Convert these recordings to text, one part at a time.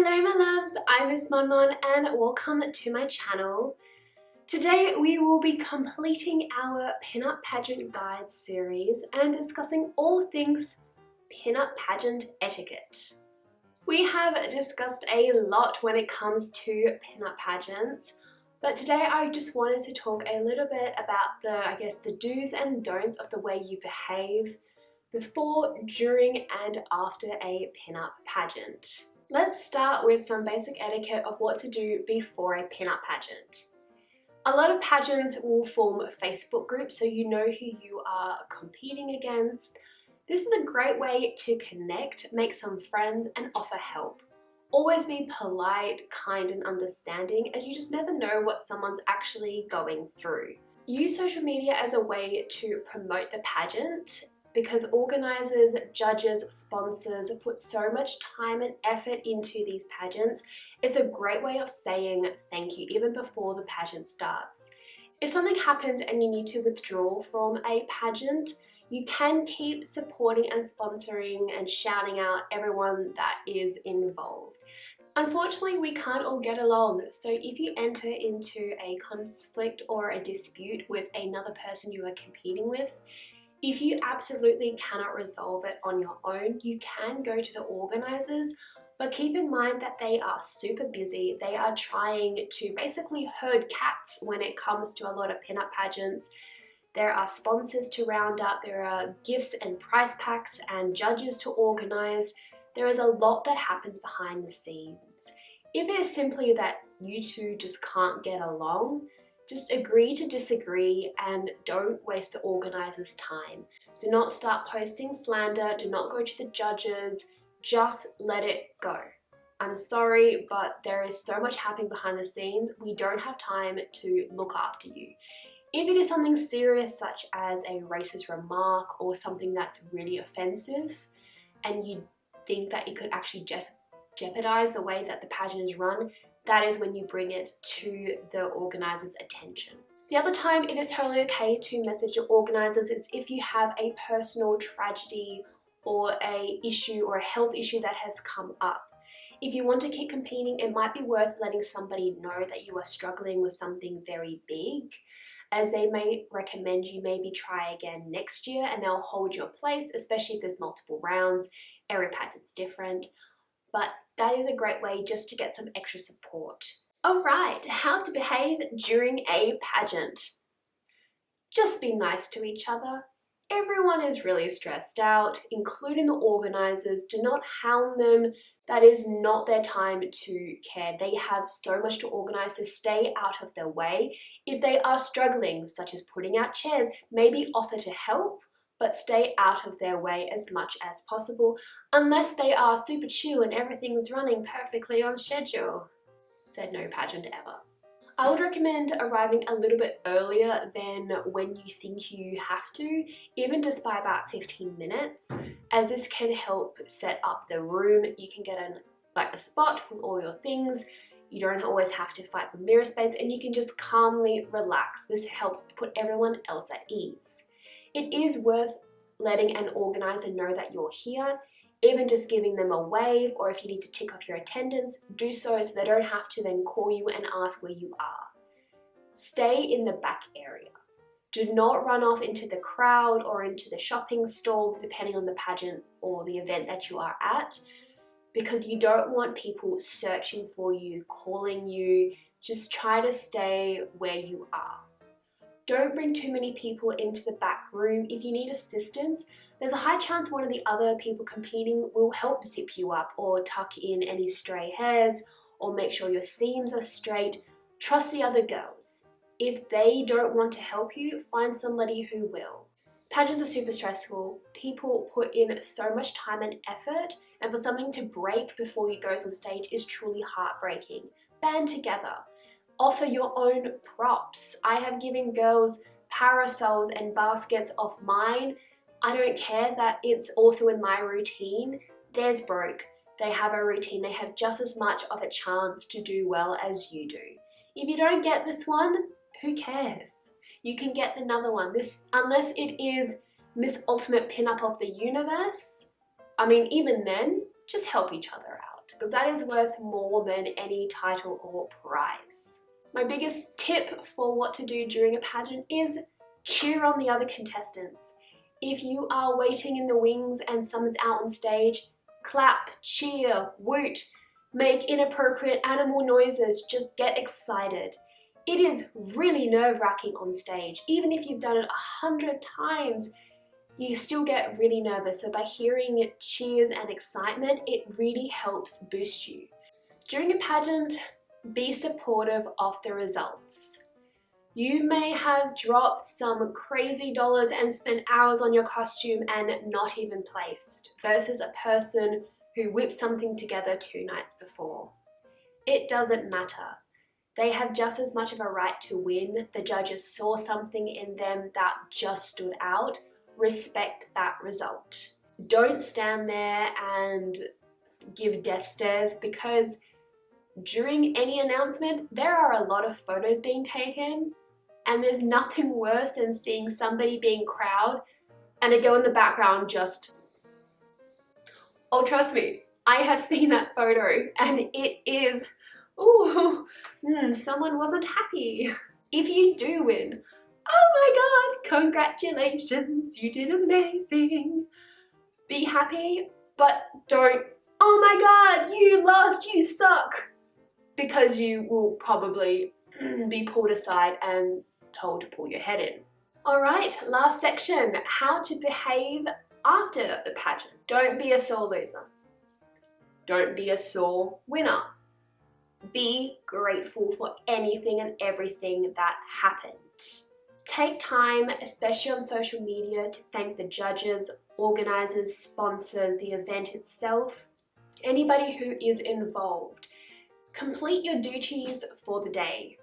Hello my loves, I'm Miss MonMon and welcome to my channel. Today we will be completing our Pinup Pageant Guide series and discussing all things Pinup Pageant Etiquette. We have discussed a lot when it comes to pinup pageants, but today I just wanted to talk a little bit about the do's and don'ts of the way you behave before, during and after a pinup pageant. Let's start with some basic etiquette of what to do before a pinup pageant. A lot of pageants will form Facebook groups so you know who you are competing against. This is a great way to connect, make some friends and offer help. Always be polite, kind and understanding, as you just never know what someone's actually going through. Use social media as a way to promote the pageant, because organisers, judges, sponsors put so much time and effort into these pageants. It's a great way of saying thank you even before the pageant starts. If something happens and you need to withdraw from a pageant, you can keep supporting and sponsoring and shouting out everyone that is involved. Unfortunately, we can't all get along, so if you enter into a conflict or a dispute with another person you are competing with, if you absolutely cannot resolve it on your own, you can go to the organisers, but keep in mind that they are super busy. They are trying to basically herd cats when it comes to a lot of pinup pageants. There are sponsors to round up, there are gifts and prize packs and judges to organise. There is a lot that happens behind the scenes. If it is simply that you two just can't get along, just agree to disagree and don't waste the organisers' time. Do not start posting slander, do not go to the judges, just let it go. I'm sorry, but there is so much happening behind the scenes, we don't have time to look after you. If it is something serious such as a racist remark or something that's really offensive and you think that it could actually just jeopardise the way that the pageant is run, that is when you bring it to the organisers' attention. The other time it is totally okay to message your organisers is if you have a personal tragedy or a issue or a health issue that has come up. If you want to keep competing, it might be worth letting somebody know that you are struggling with something very big, as they may recommend you maybe try again next year and they'll hold your place, especially if there's multiple rounds. Every pageant's different. But that is a great way just to get some extra support. Alright, how to behave during a pageant. Just be nice to each other. Everyone is really stressed out, including the organisers. Do not hound them. That is not their time to care. They have so much to organise, so stay out of their way. If they are struggling, such as putting out chairs, maybe offer to help, but stay out of their way as much as possible, unless they are super chill and everything's running perfectly on schedule. Said no pageant ever. I would recommend arriving a little bit earlier than when you think you have to, even just by about 15 minutes, as this can help set up the room. You can get a spot with all your things. You don't always have to fight for mirror space and you can just calmly relax. This helps put everyone else at ease. It is worth letting an organiser know that you're here, even just giving them a wave, or if you need to tick off your attendance, do so they don't have to then call you and ask where you are. Stay in the back area. Do not run off into the crowd or into the shopping stalls, depending on the pageant or the event that you are at, because you don't want people searching for you, calling you. Just try to stay where you are. Don't bring too many people into the back room. If you need assistance, there's a high chance one of the other people competing will help zip you up or tuck in any stray hairs or make sure your seams are straight. Trust the other girls. If they don't want to help you, find somebody who will. Pageants are super stressful. People put in so much time and effort, and for something to break before you go on stage is truly heartbreaking. Band together. Offer your own props. I have given girls parasols and baskets of mine. I don't care that it's also in my routine. Theirs broke. They have a routine. They have just as much of a chance to do well as you do. If you don't get this one, who cares? You can get another one. Unless it is Miss Ultimate Pinup of the Universe, I mean, even then, just help each other out. result, because that is worth more than any title or prize. My biggest tip for what to do during a pageant is cheer on the other contestants. If you are waiting in the wings and someone's out on stage, clap, cheer, woot, make inappropriate animal noises, just get excited. It is really nerve-wracking on stage. Even if you've done it 100 times, you still get really nervous. So by hearing cheers and excitement, it really helps boost you. During a pageant, be supportive of the results. You may have dropped some crazy dollars and spent hours on your costume and not even placed, versus a person who whipped something together 2 nights before. It doesn't matter. They have just as much of a right to win. The judges saw something in them that just stood out. Respect that result. Don't stand there and give death stares, because during any announcement, there are a lot of photos being taken, and there's nothing worse than seeing somebody being crowd and a girl in the background just... Oh, trust me, I have seen that photo and it is... Ooh, someone wasn't happy. If you do win, oh my god, congratulations, you did amazing. Be happy, but don't, oh my god, you lost, you suck. Because you will probably be pulled aside and told to pull your head in. Alright, last section, how to behave after the pageant. Don't be a sore loser. Don't be a sore winner. Be grateful for anything and everything that happened. Take time, especially on social media, to thank the judges, organisers, sponsors, the event itself, anybody who is involved. Complete your duties for the day.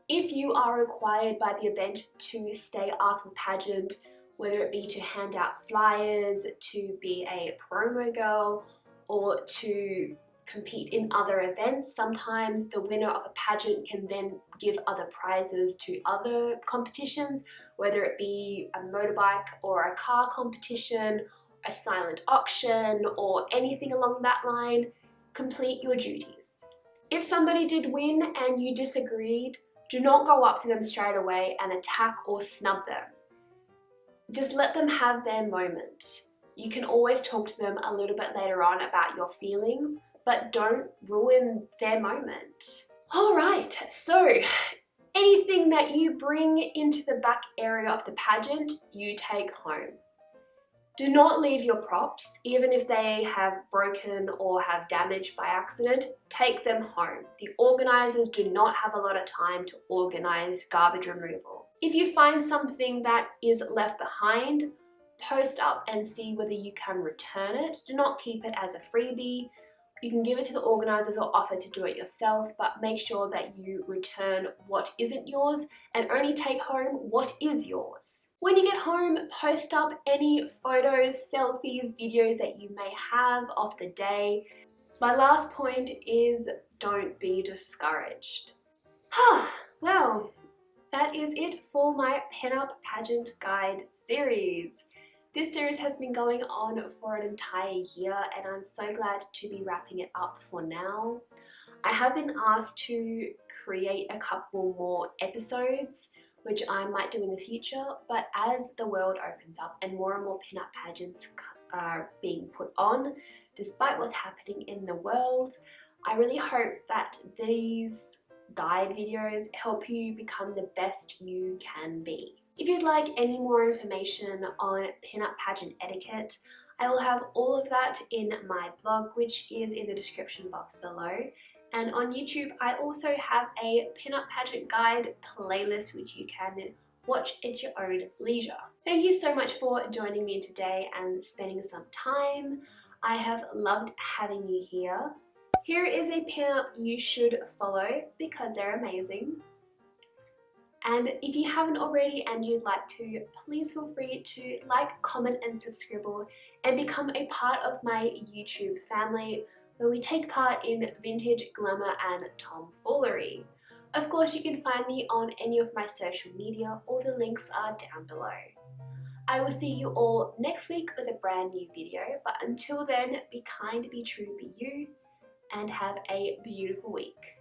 If you are required by the event to stay after the pageant, whether it be to hand out flyers, to be a promo girl, or to compete in other events, sometimes the winner of a pageant can then give other prizes to other competitions, whether it be a motorbike or a car competition, a silent auction, or anything along that line. Complete your duties. If somebody did win and you disagreed, do not go up to them straight away and attack or snub them. Just let them have their moment. You can always talk to them a little bit later on about your feelings, but don't ruin their moment. Alright, so anything that you bring into the back area of the pageant, you take home. Do not leave your props, even if they have broken or have damaged by accident, take them home. The organisers do not have a lot of time to organise garbage removal. If you find something that is left behind, post up and see whether you can return it. Do not keep it as a freebie. You can give it to the organisers or offer to do it yourself, but make sure that you return what isn't yours and only take home what is yours. When you get home, post up any photos, selfies, videos that you may have of the day. My last point is don't be discouraged. Well, that is it for my Pinup Pageant Guide series. This series has been going on for an entire year and I'm so glad to be wrapping it up for now. I have been asked to create a couple more episodes, which I might do in the future, but as the world opens up and more pinup pageants are being put on, despite what's happening in the world, I really hope that these guide videos help you become the best you can be. If you'd like any more information on Pinup Pageant Etiquette, I will have all of that in my blog, which is in the description box below. And on YouTube, I also have a Pinup Pageant Guide playlist, which you can watch at your own leisure. Thank you so much for joining me today and spending some time. I have loved having you here. Here is a pinup you should follow because they're amazing. And if you haven't already and you'd like to, please feel free to like, comment and subscribe and become a part of my YouTube family where we take part in vintage, glamour and tomfoolery. Of course, you can find me on any of my social media. All the links are down below. I will see you all next week with a brand new video, but until then, be kind, be true, be you, and have a beautiful week.